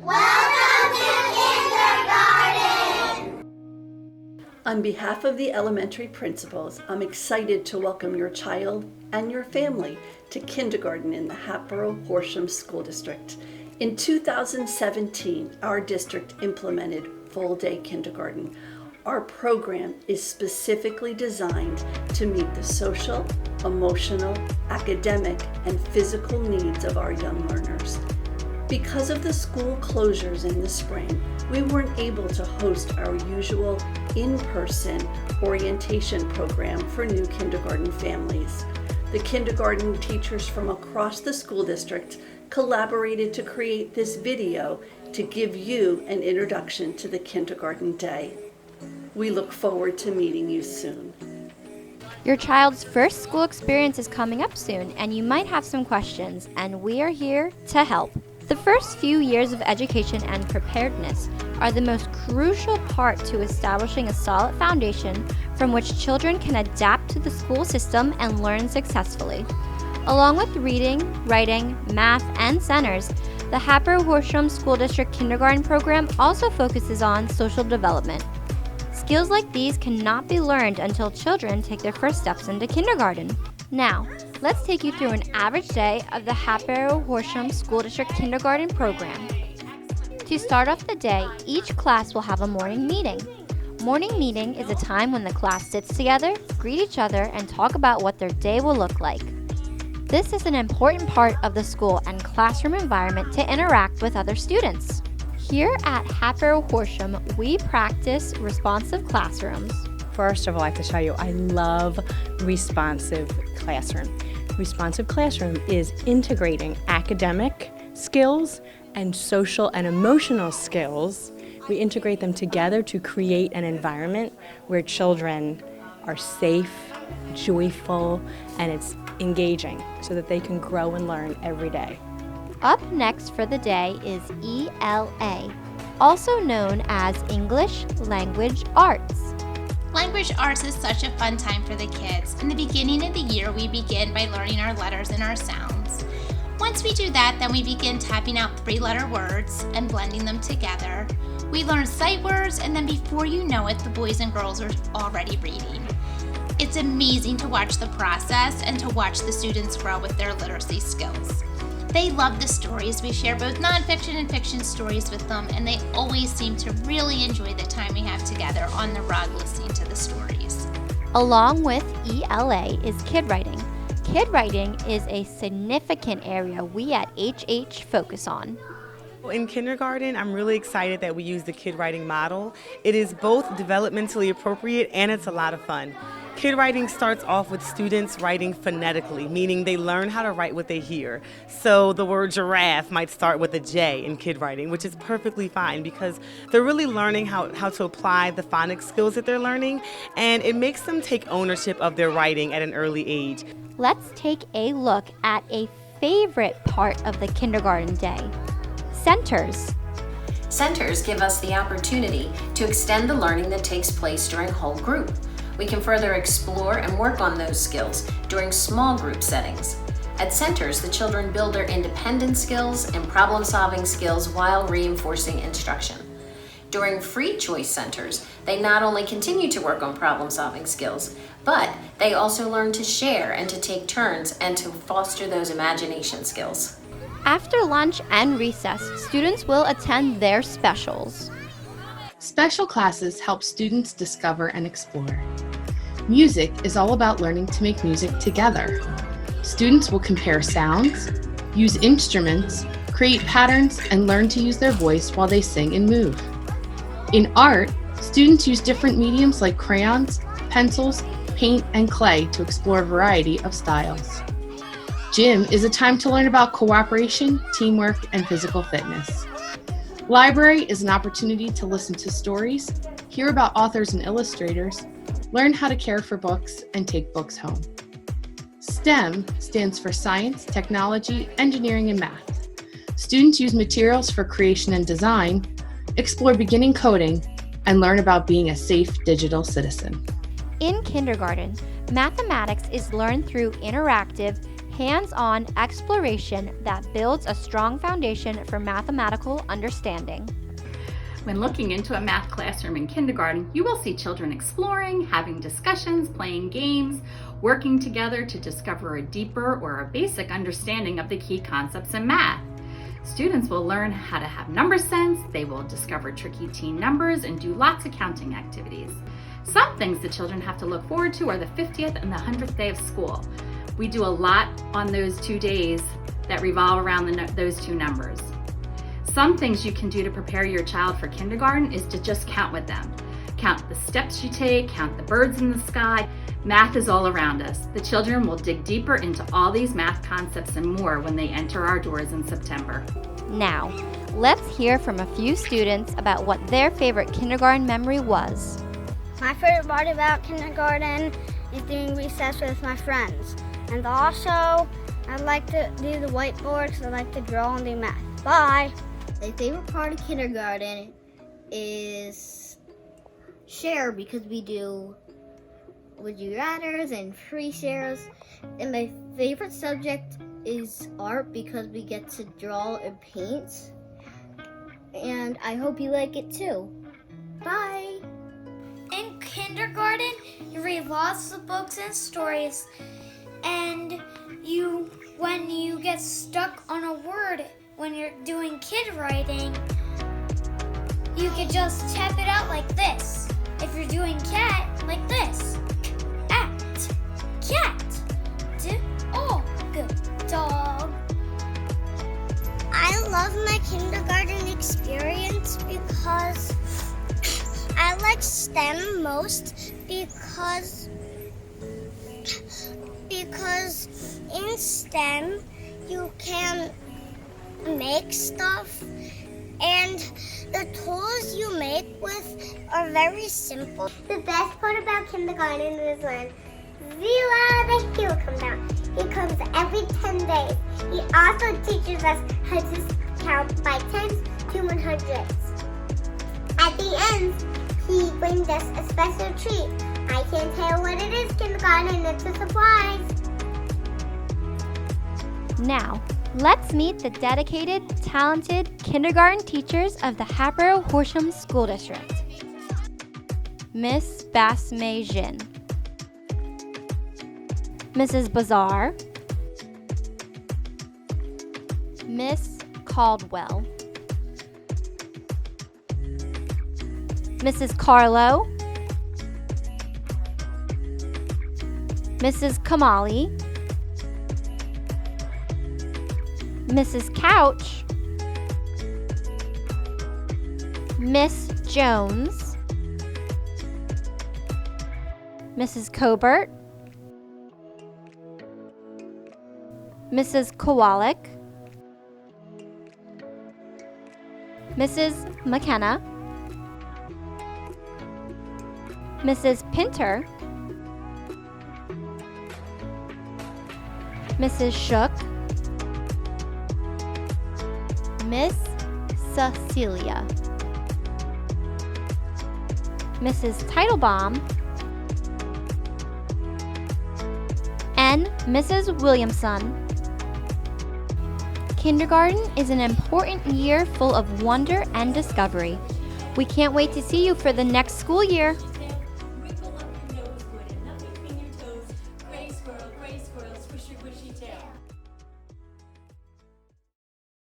Welcome to kindergarten! On behalf of the elementary principals, I'm excited to welcome your child and your family to kindergarten in the Hatboro-Horsham School District. In 2017, our district implemented full-day kindergarten. Our program is specifically designed to meet the social, emotional, academic, and physical needs of our young learners. Because of the school closures in the spring, we weren't able to host our usual in-person orientation program for new kindergarten families. The kindergarten teachers from across the school district collaborated to create this video to give you an introduction to the kindergarten day. We look forward to meeting you soon. Your child's first school experience is coming up soon, and you might have some questions, and we are here to help. The first few years of education and preparedness are the most crucial part to establishing a solid foundation from which children can adapt to the school system and learn successfully. Along with reading, writing, math, and centers, the Hatboro-Horsham School District Kindergarten program also focuses on social development. Skills like these cannot be learned until children take their first steps into kindergarten. Now, let's take you through an average day of the Hatboro-Horsham School District Kindergarten program. To start off the day, each class will have a morning meeting. Morning meeting is a time when the class sits together, greet each other, and talk about what their day will look like. This is an important part of the school and classroom environment to interact with other students. Here at Hatboro-Horsham, we practice responsive classrooms. First of all, I have to tell you, I love responsive classroom. Responsive classroom is integrating academic skills and social and emotional skills. We integrate them together to create an environment where children are safe, joyful, and it's engaging so that they can grow and learn every day. Up next for the day is ELA, also known as English Language Arts. Language arts is such a fun time for the kids. In the beginning of the year, we begin by learning our letters and our sounds. Once we do that, then we begin typing out 3-letter words and blending them together. We learn sight words, and then before you know it, the boys and girls are already reading. It's amazing to watch the process and to watch the students grow with their literacy skills. They love the stories. We share both nonfiction and fiction stories with them, and they always seem to really enjoy the time we have together on the rug listening to the stories. Along with ELA is kid writing. Kid writing is a significant area we at HH focus on. In kindergarten, I'm really excited that we use the kid writing model. It is both developmentally appropriate and it's a lot of fun. Kid writing starts off with students writing phonetically, meaning they learn how to write what they hear. So the word giraffe might start with a J in kid writing, which is perfectly fine because they're really learning how to apply the phonics skills that they're learning, and it makes them take ownership of their writing at an early age. Let's take a look at a favorite part of the kindergarten day. Centers. Centers give us the opportunity to extend the learning that takes place during whole group. We can further explore and work on those skills during small group settings. At centers, the children build their independent skills and problem-solving skills while reinforcing instruction. During free choice centers, they not only continue to work on problem-solving skills, but they also learn to share and to take turns and to foster those imagination skills. After lunch and recess, students will attend their specials. Special classes help students discover and explore. Music is all about learning to make music together. Students will compare sounds, use instruments, create patterns, and learn to use their voice while they sing and move. In art, students use different mediums like crayons, pencils, paint, and clay to explore a variety of styles. Gym is a time to learn about cooperation, teamwork, and physical fitness. Library is an opportunity to listen to stories, hear about authors and illustrators, learn how to care for books, and take books home. STEM stands for science, technology, engineering, and math. Students use materials for creation and design, explore beginning coding, and learn about being a safe digital citizen. In kindergarten, mathematics is learned through interactive, hands-on exploration that builds a strong foundation for mathematical understanding. When looking into a math classroom in kindergarten, you will see children exploring, having discussions, playing games, working together to discover a deeper or a basic understanding of the key concepts in math. Students will learn how to have number sense, they will discover tricky teen numbers, and do lots of counting activities. Some things the children have to look forward to are the 50th and the 100th day of school. We do a lot on those 2 days that revolve around those two numbers. Some things you can do to prepare your child for kindergarten is to just count with them. Count the steps you take, count the birds in the sky. Math is all around us. The children will dig deeper into all these math concepts and more when they enter our doors in September. Now, let's hear from a few students about what their favorite kindergarten memory was. My favorite part about kindergarten is doing recess with my friends. And also, I like to do the whiteboard because I like to draw and do math. Bye! My favorite part of kindergarten is share, because we do would you rathers and free shares. And my favorite subject is art because we get to draw and paint. And I hope you like it too. Bye! In kindergarten, you read lots of books and stories, and when you get stuck on a word when you're doing kid writing, you can just tap it out like this. If you're doing cat, like this. At, cat, dog, dog. I love my kindergarten experience because I like STEM most because in STEM you can make stuff and the tools you make with are very simple. The best part about kindergarten is when Zila the hero comes out. He comes every 10 days. He also teaches us how to count by tens to 100s. At the end, he brings us a special treat. I can't tell what it is, kindergarten, it's a surprise. Now, let's meet the dedicated, talented kindergarten teachers of the Hatboro-Horsham School District. Miss Basme Jin, Mrs. Bazar, Miss Caldwell, Mrs. Carlo, Mrs. Kamali, Mrs. Couch, Miss Jones, Mrs. Cobert, Mrs. Kowalik, Mrs. McKenna, Mrs. Pinter, Mrs. Shook, Miss Cecilia, Mrs. Teitelbaum, and Mrs. Williamson. Kindergarten is an important year full of wonder and discovery. We can't wait to see you for the next school year.